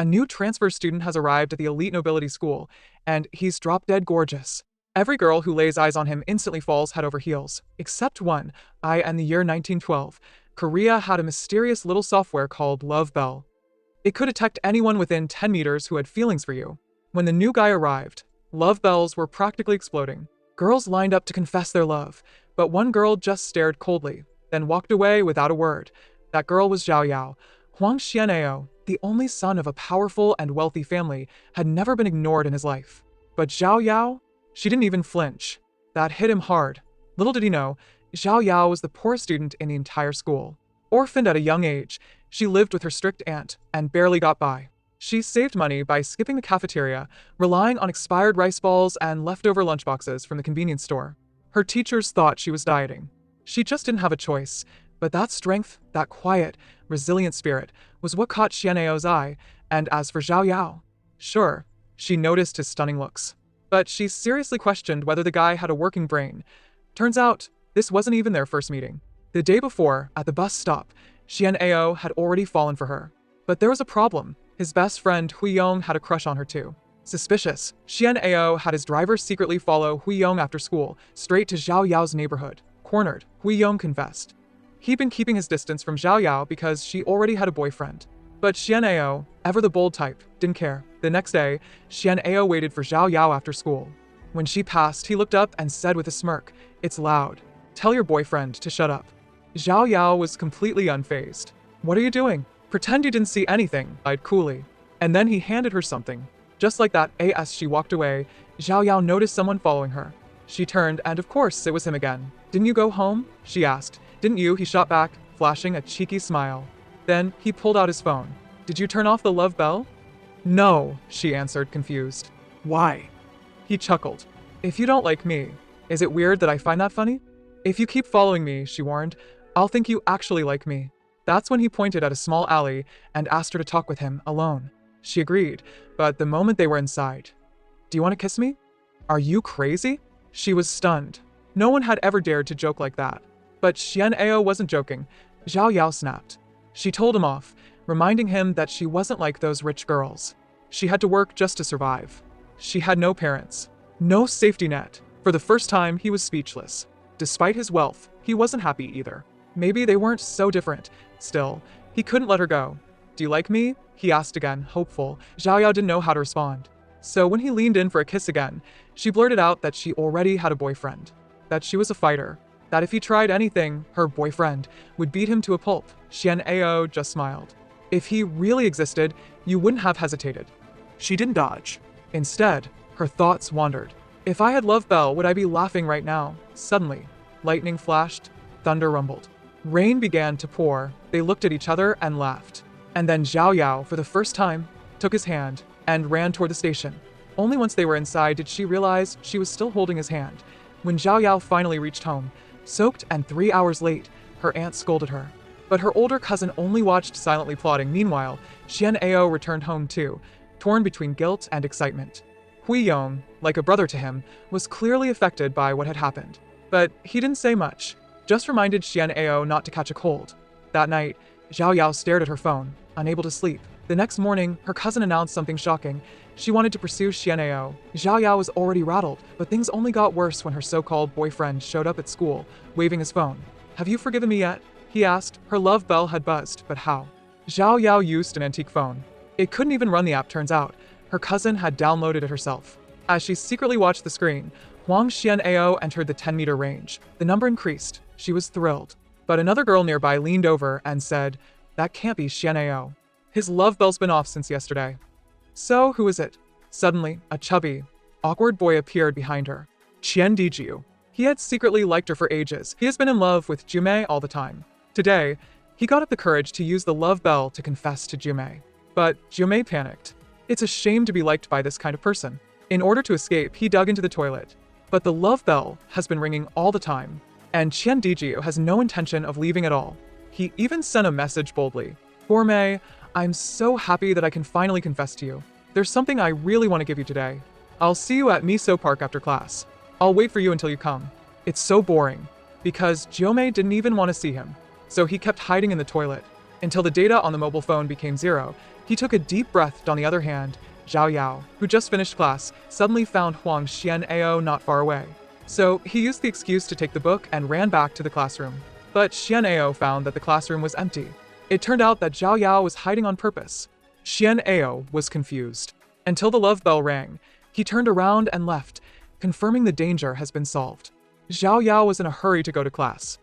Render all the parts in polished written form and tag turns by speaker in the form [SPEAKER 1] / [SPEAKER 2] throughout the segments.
[SPEAKER 1] A new transfer student has arrived at the elite nobility school, and he's drop-dead gorgeous. Every girl who lays eyes on him instantly falls head over heels, except one. In the year 1912, Korea had a mysterious little software called Love Bell. It could detect anyone within 10 meters who had feelings for you. When the new guy arrived, love bells were practically exploding. Girls lined up to confess their love, but one girl just stared coldly, then walked away without a word. That girl was Zhao Yao. Huang Xian'eo, the only son of a powerful and wealthy family, had never been ignored in his life. But Zhao Yao? She didn't even flinch. That hit him hard. Little did he know, Zhao Yao was the poorest student in the entire school. Orphaned at a young age, she lived with her strict aunt and barely got by. She saved money by skipping the cafeteria, relying on expired rice balls and leftover lunchboxes from the convenience store. Her teachers thought she was dieting. She just didn't have a choice. But that strength, that quiet, resilient spirit, was what caught Xian'eo's eye, and as for Zhao Yao, sure, she noticed his stunning looks. But she seriously questioned whether the guy had a working brain. Turns out, this wasn't even their first meeting. The day before, at the bus stop, Xian'eo had already fallen for her. But there was a problem. His best friend Huiyong had a crush on her too. Suspicious, Xian'eo had his driver secretly follow Huiyong after school, straight to Zhao Yao's neighborhood. Cornered, Huiyong confessed. He'd been keeping his distance from Zhao Yao because she already had a boyfriend. But Xian'eo, ever the bold type, didn't care. The next day, Xian'eo waited for Zhao Yao after school. When she passed, he looked up and said with a smirk, "It's loud. Tell your boyfriend to shut up." Zhao Yao was completely unfazed. "What are you doing? Pretend you didn't see anything," lied coolly. And then he handed her something. Just like that, as she walked away, Zhao Yao noticed someone following her. She turned, and of course, it was him again. "Didn't you go home?" she asked. "Didn't you?" he shot back, flashing a cheeky smile. Then he pulled out his phone. "Did you turn off the love bell?" "No," she answered, confused. "Why?" He chuckled. "If you don't like me, is it weird that I find that funny? If you keep following me," she warned, "I'll think you actually like me." That's when he pointed at a small alley and asked her to talk with him alone. She agreed, but the moment they were inside, "Do you want to kiss me?" "Are you crazy?" She was stunned. No one had ever dared to joke like that. But Xian'eo wasn't joking. Zhao Yao snapped. She told him off, reminding him that she wasn't like those rich girls. She had to work just to survive. She had no parents, no safety net. For the first time, he was speechless. Despite his wealth, he wasn't happy either. Maybe they weren't so different. Still, he couldn't let her go. "Do you like me?" he asked again, hopeful. Zhao Yao didn't know how to respond. So when he leaned in for a kiss again, she blurted out that she already had a boyfriend, that she was a fighter, that if he tried anything, her boyfriend would beat him to a pulp. Xian'eo just smiled. If he really existed, you wouldn't have hesitated. She didn't dodge. Instead, her thoughts wandered. If I had Love Bell, would I be laughing right now? Suddenly, lightning flashed, thunder rumbled. Rain began to pour. They looked at each other and laughed. And then Zhao Yao, for the first time, took his hand and ran toward the station. Only once they were inside did she realize she was still holding his hand. When Zhao Yao finally reached home, soaked and 3 hours late, her aunt scolded her. But her older cousin only watched silently plotting. Meanwhile, Xian'eo returned home too, torn between guilt and excitement. Huiyong, like a brother to him, was clearly affected by what had happened. But he didn't say much, just reminded Xian'eo not to catch a cold. That night, Zhao Yao stared at her phone, unable to sleep. The next morning, her cousin announced something shocking. She wanted to pursue Xian'eo. Zhao Yao was already rattled, but things only got worse when her so-called boyfriend showed up at school, waving his phone. "Have you forgiven me yet?" he asked. Her love bell had buzzed, but how? Zhao Yao used an antique phone. It couldn't even run the app, turns out. Her cousin had downloaded it herself. As she secretly watched the screen, Huang Xian'eo entered the 10-meter range. The number increased. She was thrilled. But another girl nearby leaned over and said, "That can't be Xian'eo. His love bell's been off since yesterday." "So, who is it?" Suddenly, a chubby, awkward boy appeared behind her. Qian Dijiu. He had secretly liked her for ages. He has been in love with Jumei all the time. Today, he got up the courage to use the love bell to confess to Jumei. But Jumei panicked. It's a shame to be liked by this kind of person. In order to escape, he dug into the toilet. But the love bell has been ringing all the time, and Qian Dijiu has no intention of leaving at all. He even sent a message boldly. "Gourmet, I'm so happy that I can finally confess to you. There's something I really want to give you today. I'll see you at Miso Park after class. I'll wait for you until you come." It's so boring, because Jomei didn't even want to see him, so he kept hiding in the toilet. until the data on the mobile phone became zero. He took a deep breath. On the other hand, Zhao Yao, who just finished class, suddenly found Huang Xian'ao not far away. So he used the excuse to take the book and ran back to the classroom. But Xian'ao found that the classroom was empty. It turned out that Zhao Yao was hiding on purpose. Xian'ao was confused. Until the love bell rang, he turned around and left, confirming the danger has been solved. Zhao Yao was in a hurry to go to class.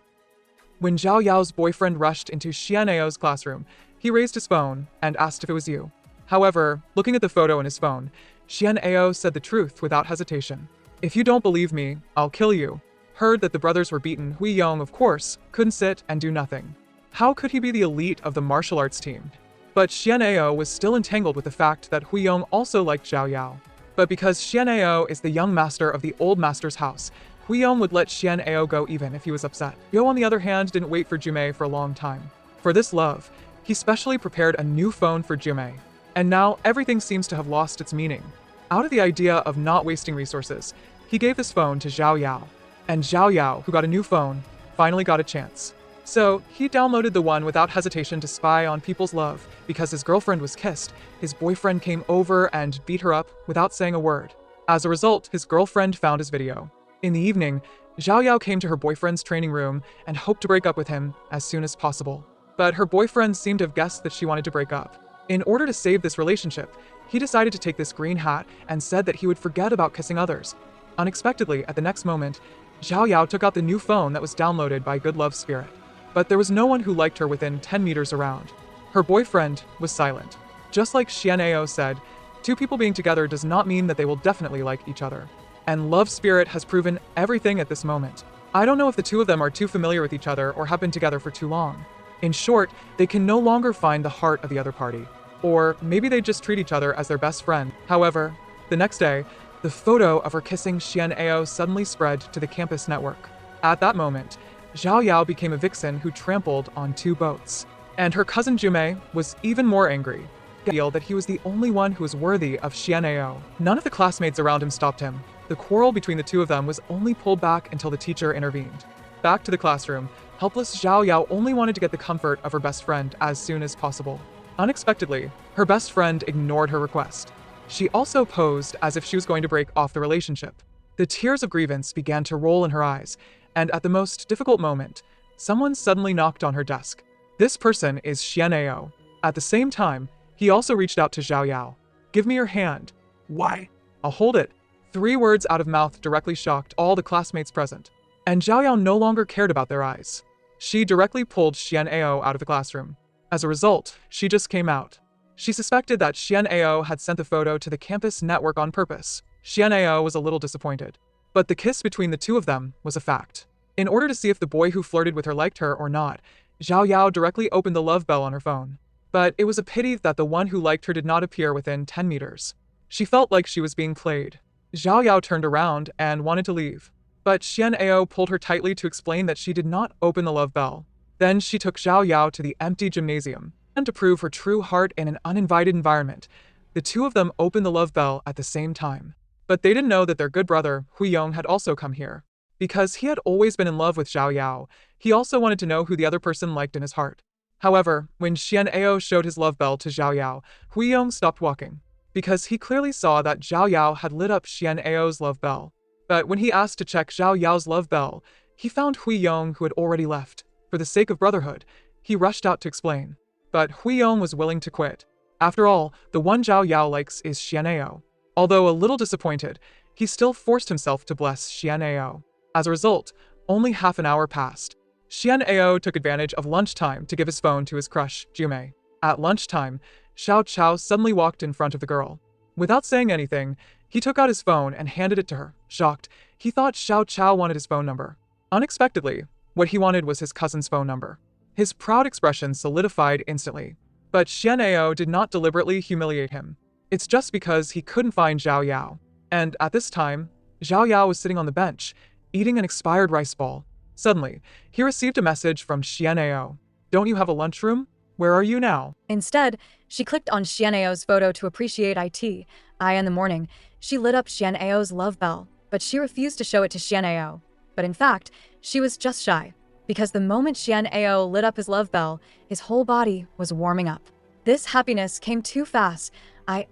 [SPEAKER 1] When Zhao Yao's boyfriend rushed into Xian'ao's classroom, he raised his phone and asked if it was you. However, looking at the photo in his phone, Xian'ao said the truth without hesitation. "If you don't believe me, I'll kill you." Heard that the brothers were beaten, Hui Yong, of course, couldn't sit and do nothing. How could he be the elite of the martial arts team? But Xian'ao was still entangled with the fact that Hui Yong also liked Zhao Yao. But because Xian'ao is the young master of the old master's house, Hui Yong would let Xian'ao go even if he was upset. Yo, on the other hand, didn't wait for Jumei for a long time. For this love, he specially prepared a new phone for Jumei. And now everything seems to have lost its meaning. Out of the idea of not wasting resources, he gave this phone to Zhao Yao. And Zhao Yao, who got a new phone, finally got a chance. So he downloaded the one without hesitation to spy on people's love. Because his girlfriend was kissed, his boyfriend came over and beat her up without saying a word. As a result, his girlfriend found his video. In the evening, Zhao Yao came to her boyfriend's training room and hoped to break up with him as soon as possible. But her boyfriend seemed to have guessed that she wanted to break up. In order to save this relationship, he decided to take this green hat and said that he would forget about kissing others. Unexpectedly, at the next moment, Zhao Yao took out the new phone that was downloaded by Good Love Spirit. But there was no one who liked her within 10 meters around. Her boyfriend was silent. Just like Xian'ao said, two people being together does not mean that they will definitely like each other. And Love Spirit has proven everything at this moment. I don't know if the two of them are too familiar with each other or have been together for too long. In short, they can no longer find the heart of the other party. Or maybe they just treat each other as their best friend. However, the next day, the photo of her kissing Xian'ao suddenly spread to the campus network. At that moment, Zhao Yao became a vixen who trampled on two boats. And her cousin Jumei was even more angry. He felt that he was the only one who was worthy of Xian'ao. None of the classmates around him stopped him. The quarrel between the two of them was only pulled back until the teacher intervened. Back to the classroom, helpless Zhao Yao only wanted to get the comfort of her best friend as soon as possible. Unexpectedly, her best friend ignored her request. She also posed as if she was going to break off the relationship. The tears of grievance began to roll in her eyes, and at the most difficult moment, someone suddenly knocked on her desk. This person is Xian'ao. At the same time, he also reached out to Zhao Yao. "Give me your hand." "Why?" "I'll hold it." 3 words out of mouth directly shocked all the classmates present. And Zhao Yao no longer cared about their eyes. She directly pulled Xian'ao out of the classroom. As a result, she just came out. She suspected that Xian'ao had sent the photo to the campus network on purpose. Xian'ao was a little disappointed. But the kiss between the two of them was a fact. In order to see if the boy who flirted with her liked her or not, Zhao Yao directly opened the love bell on her phone. But it was a pity that the one who liked her did not appear within 10 meters. She felt like she was being played. Zhao Yao turned around and wanted to leave. But Xian'ao pulled her tightly to explain that she did not open the love bell. Then she took Zhao Yao to the empty gymnasium. And to prove her true heart in an uninvited environment, the two of them opened the love bell at the same time. But they didn't know that their good brother, Hui Yong, had also come here. Because he had always been in love with Zhao Yao, he also wanted to know who the other person liked in his heart. However, when Xian'ao showed his love bell to Zhao Yao, Hui Yong stopped walking. Because he clearly saw that Zhao Yao had lit up Xian'ao's love bell. But when he asked to check Zhao Yao's love bell, he found Hui Yong, who had already left. For the sake of brotherhood, he rushed out to explain. But Hui Yong was willing to quit. After all, the one Zhao Yao likes is Xian'ao. Although a little disappointed, he still forced himself to bless Xian'ao. As a result, only half an hour passed. Xian'ao took advantage of lunchtime to give his phone to his crush, Jumei. At lunchtime, Xiao Chao suddenly walked in front of the girl. Without saying anything, he took out his phone and handed it to her. Shocked, he thought Xiao Chao wanted his phone number. Unexpectedly, what he wanted was his cousin's phone number. His proud expression solidified instantly. But Xian'ao did not deliberately humiliate him. It's just because he couldn't find Zhao Yao. And at this time, Zhao Yao was sitting on the bench, eating an expired rice ball. Suddenly, he received a message from Xian'ao. "Don't you have a lunchroom? Where are you now?"
[SPEAKER 2] Instead, she clicked on Xian'ao's photo to appreciate it. In the morning, she lit up Xian'ao's love bell, but she refused to show it to Xian'ao. But in fact, she was just shy. because the moment Xian'ao lit up his love bell, his whole body was warming up. This happiness came too fast.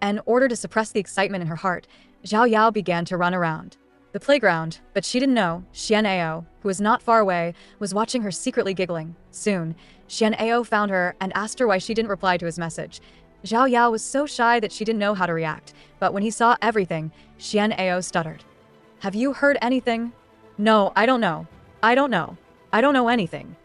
[SPEAKER 2] In order to suppress the excitement in her heart, Zhao Yao began to run around the playground, but she didn't know Xian'ao, who was not far away, was watching her secretly giggling. Soon, Xian'ao found her and asked her why she didn't reply to his message. Zhao Yao was so shy that she didn't know how to react, but when he saw everything, Xian'ao stuttered. "Have you heard anything?" "No, I don't know. I don't know. I don't know anything."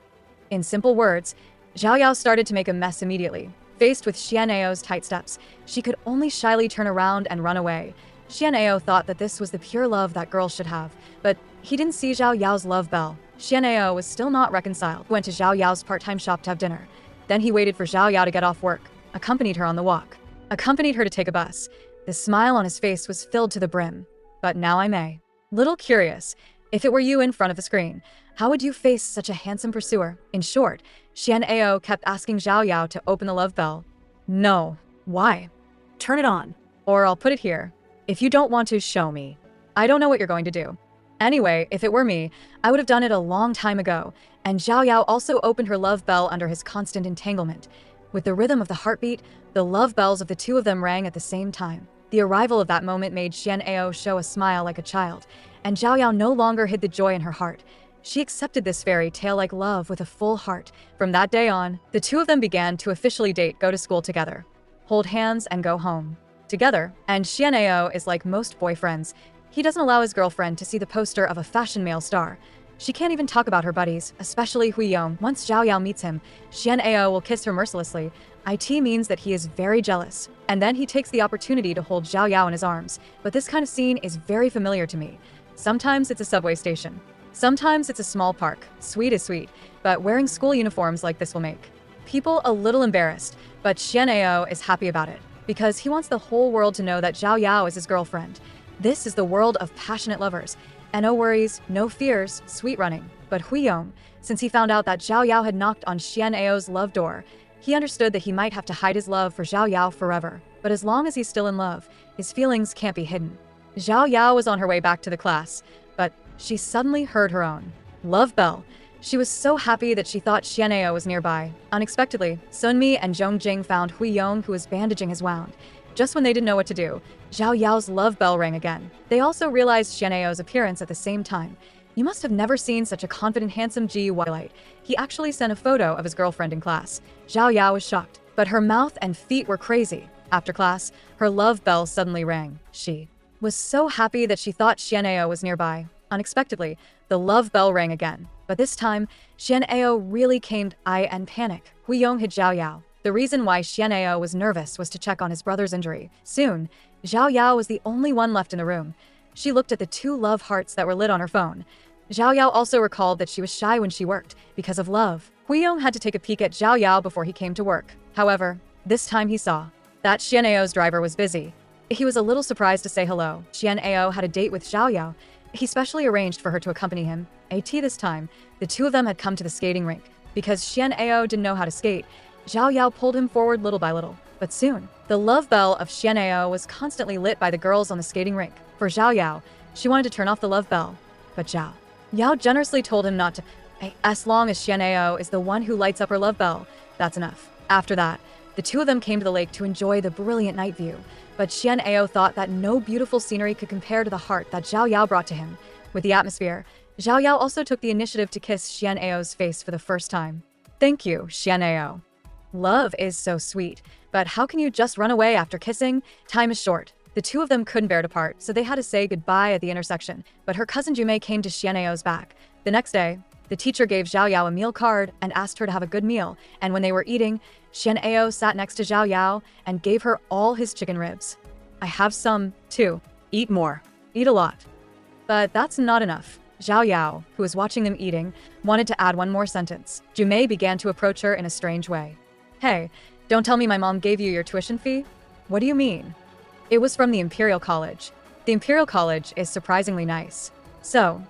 [SPEAKER 2] In simple words, Zhao Yao started to make a mess immediately. Faced with Xian'ao's tight steps, she could only shyly turn around and run away. Xian'ao thought that this was the pure love that girls should have, but he didn't see Zhao Yao's love bell. Xian'ao was still not reconciled. He went to Zhao Yao's part-time shop to have dinner. Then he waited for Zhao Yao to get off work, accompanied her on the walk, accompanied her to take a bus. The smile on his face was filled to the brim. "But now I may." Little curious, if it were you in front of the screen, how would you face such a handsome pursuer? In short, Xian'ao kept asking Zhao Yao to open the love bell. "No." "Why?" "Turn it on. Or I'll put it here. If you don't want to, show me." "I don't know what you're going to do." Anyway, if it were me, I would have done it a long time ago. And Zhao Yao also opened her love bell under his constant entanglement. With the rhythm of the heartbeat, the love bells of the two of them rang at the same time. The arrival of that moment made Xian'ao show a smile like a child, and Zhao Yao no longer hid the joy in her heart. She accepted this fairy tale like love with a full heart. From that day on, the two of them began to officially date, go to school together, hold hands, and go home together. And Xian'ao is like most boyfriends. He doesn't allow his girlfriend to see the poster of a fashion male star. She can't even talk about her buddies, especially Hui Yong. Once Zhao Yao meets him, Xian'ao will kiss her mercilessly. It means that he is very jealous. And then he takes the opportunity to hold Zhao Yao in his arms. But this kind of scene is very familiar to me. Sometimes it's a subway station. Sometimes it's a small park. Sweet is sweet, but wearing school uniforms like this will make people a little embarrassed. But Xian'ao is happy about it, because he wants the whole world to know that Zhao Yao is his girlfriend. This is the world of passionate lovers. And no worries, no fears, sweet running. But Hui Yong, since he found out that Zhao Yao had knocked on Xian'ao's love door, he understood that he might have to hide his love for Zhao Yao forever. But as long as he's still in love, his feelings can't be hidden. Zhao Yao was on her way back to the class, but she suddenly heard her own love bell. She was so happy that she thought Xian'ao was nearby. Unexpectedly, Sunmi and Zhongjing found Hui Yong, who was bandaging his wound. Just when they didn't know what to do, Zhao Yao's love bell rang again. They also realized Xian'ao's appearance at the same time. You must have never seen such a confident, handsome G-White. He actually sent a photo of his girlfriend in class. Zhao Yao was shocked, but her mouth and feet were crazy. After class, her love bell suddenly rang. She was so happy that she thought Xian'ao was nearby. Unexpectedly, the love bell rang again. But this time, Xian'ao really came and panic. Hui Yong hid Zhao Yao. The reason why Xian'ao was nervous was to check on his brother's injury. Soon, Zhao Yao was the only one left in the room. She looked at the two love hearts that were lit on her phone. Zhao Yao also recalled that she was shy when she worked, because of love. Hui Yong had to take a peek at Zhao Yao before he came to work. However, this time he saw that Xian'ao's driver was busy. He was a little surprised to say hello. Xian'ao had a date with Zhao Yao. He specially arranged for her to accompany him. This time, the two of them had come to the skating rink. Because Xian'ao didn't know how to skate, Zhao Yao pulled him forward little by little. But soon, the love bell of Xian'ao was constantly lit by the girls on the skating rink. For Zhao Yao, she wanted to turn off the love bell. But Zhao Yao generously told him not to. As long as Xian'ao is the one who lights up her love bell, that's enough. After that, the two of them came to the lake to enjoy the brilliant night view. But Xian'ao thought that no beautiful scenery could compare to the heart that Zhao Yao brought to him. With the atmosphere, Zhao Yao also took the initiative to kiss Xian'ao's face for the first time. "Thank you, Xian'ao. Love is so sweet, but how can you just run away after kissing? Time is short." The two of them couldn't bear to part, so they had to say goodbye at the intersection. But her cousin Jumei came to Xian'ao's back. The next day, the teacher gave Zhao Yao a meal card and asked her to have a good meal. And when they were eating, Xian'ao sat next to Zhao Yao and gave her all his chicken ribs. "I have some, too. Eat more. Eat a lot." But that's not enough. Zhao Yao, who was watching them eating, wanted to add one more sentence. Jumei began to approach her in a strange way. "Hey, don't tell me my mom gave you your tuition fee?" "What do you mean?" "It was from the Imperial College. The Imperial College is surprisingly nice." "So,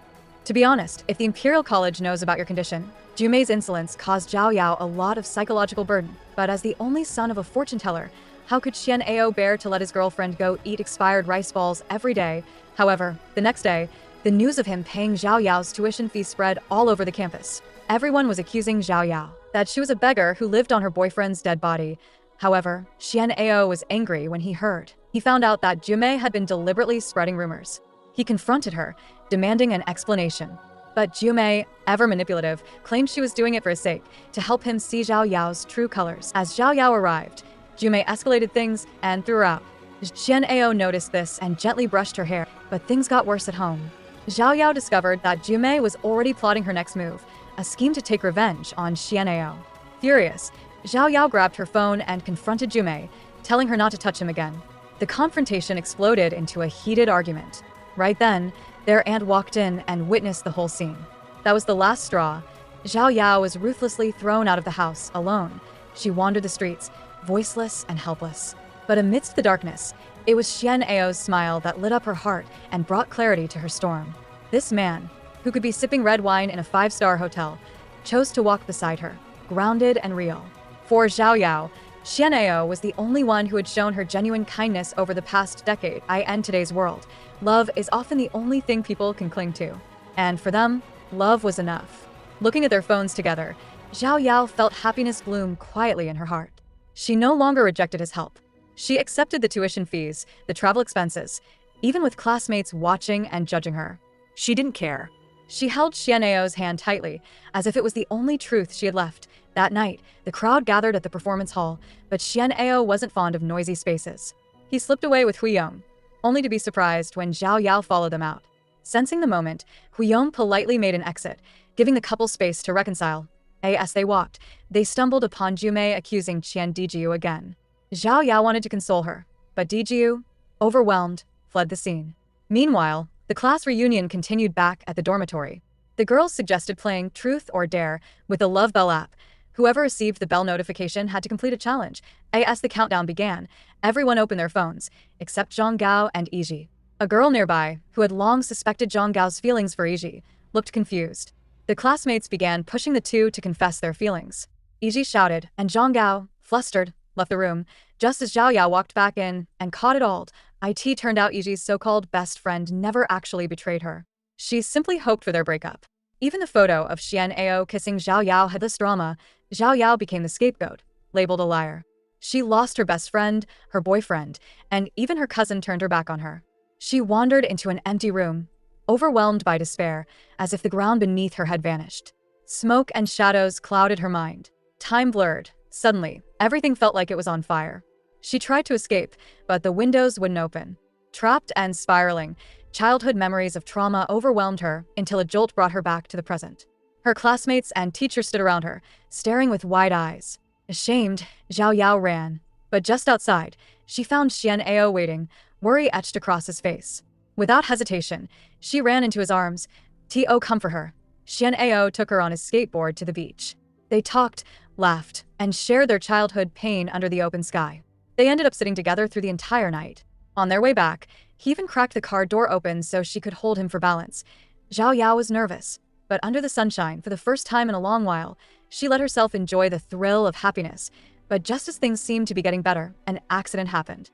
[SPEAKER 2] to be honest, if the Imperial College knows about your condition," Jumei's insolence caused Zhao Yao a lot of psychological burden. But as the only son of a fortune teller, how could Xian'ao bear to let his girlfriend go eat expired rice balls every day? However, the next day, the news of him paying Zhao Yao's tuition fee spread all over the campus. Everyone was accusing Zhao Yao that she was a beggar who lived on her boyfriend's dead body. However, Xian Ao was angry when he heard. He found out that Jume had been deliberately spreading rumors. He confronted her, demanding an explanation. But Jume, ever manipulative, claimed she was doing it for his sake, to help him see Zhao Yao's true colors. As Zhao Yao arrived, Jume escalated things and threw her out. Xian Ao noticed this and gently brushed her hair, but things got worse at home. Zhao Yao discovered that Jume was already plotting her next move, a scheme to take revenge on Xian Ao. Furious, Zhao Yao grabbed her phone and confronted Jume, telling her not to touch him again. The confrontation exploded into a heated argument. Right then, their aunt walked in and witnessed the whole scene. That was the last straw. Zhao Yao was ruthlessly thrown out of the house, alone. She wandered the streets, voiceless and helpless. But amidst the darkness, it was Xian Ao's smile that lit up her heart and brought clarity to her storm. This man, who could be sipping red wine in a 5-star hotel, chose to walk beside her, grounded and real. For Zhao Yao, Xian Ao was the only one who had shown her genuine kindness over the past decade. In today's world, love is often the only thing people can cling to. And for them, love was enough. Looking at their phones together, Zhao Yao felt happiness bloom quietly in her heart. She no longer rejected his help. She accepted the tuition fees, the travel expenses, even with classmates watching and judging her. She didn't care. She held Xian Ao's hand tightly, as if it was the only truth she had left. That night, the crowd gathered at the performance hall, but Xian Ao wasn't fond of noisy spaces. He slipped away with Huiyong, only to be surprised when Zhao Yao followed them out. Sensing the moment, Huiyong politely made an exit, giving the couple space to reconcile. As they walked, they stumbled upon Jume accusing Qian Dijiu again. Zhao Yao wanted to console her, but Dijiu, overwhelmed, fled the scene. Meanwhile, the class reunion continued back at the dormitory. The girls suggested playing Truth or Dare with the Love Bell app. Whoever received the bell notification had to complete a challenge. As the countdown began, everyone opened their phones, except Zhang Gao and Yiji. A girl nearby, who had long suspected Zhang Gao's feelings for Yiji, looked confused. The classmates began pushing the two to confess their feelings. Yiji shouted, and Zhang Gao, flustered, left the room, just as Zhao Yao walked back in and caught it all. It turned out Yiji's so-called best friend never actually betrayed her. She simply hoped for their breakup. Even the photo of Xian Ao kissing Zhao Yao had this drama. Zhao Yao became the scapegoat, labeled a liar. She lost her best friend, her boyfriend, and even her cousin turned her back on her. She wandered into an empty room, overwhelmed by despair, as if the ground beneath her had vanished. Smoke and shadows clouded her mind. Time blurred. Suddenly, everything felt like it was on fire. She tried to escape, but the windows wouldn't open. Trapped and spiraling, childhood memories of trauma overwhelmed her until a jolt brought her back to the present. Her classmates and teachers stood around her, staring with wide eyes. Ashamed, Zhao Yao ran. But just outside, she found Xian Ao waiting, worry etched across his face. Without hesitation, she ran into his arms. "To come for her." Xian Ao took her on his skateboard to the beach. They talked, laughed, and shared their childhood pain under the open sky. They ended up sitting together through the entire night. On their way back, he even cracked the car door open so she could hold him for balance. Zhao Yao was nervous, but under the sunshine, for the first time in a long while, she let herself enjoy the thrill of happiness. But just as things seemed to be getting better, an accident happened.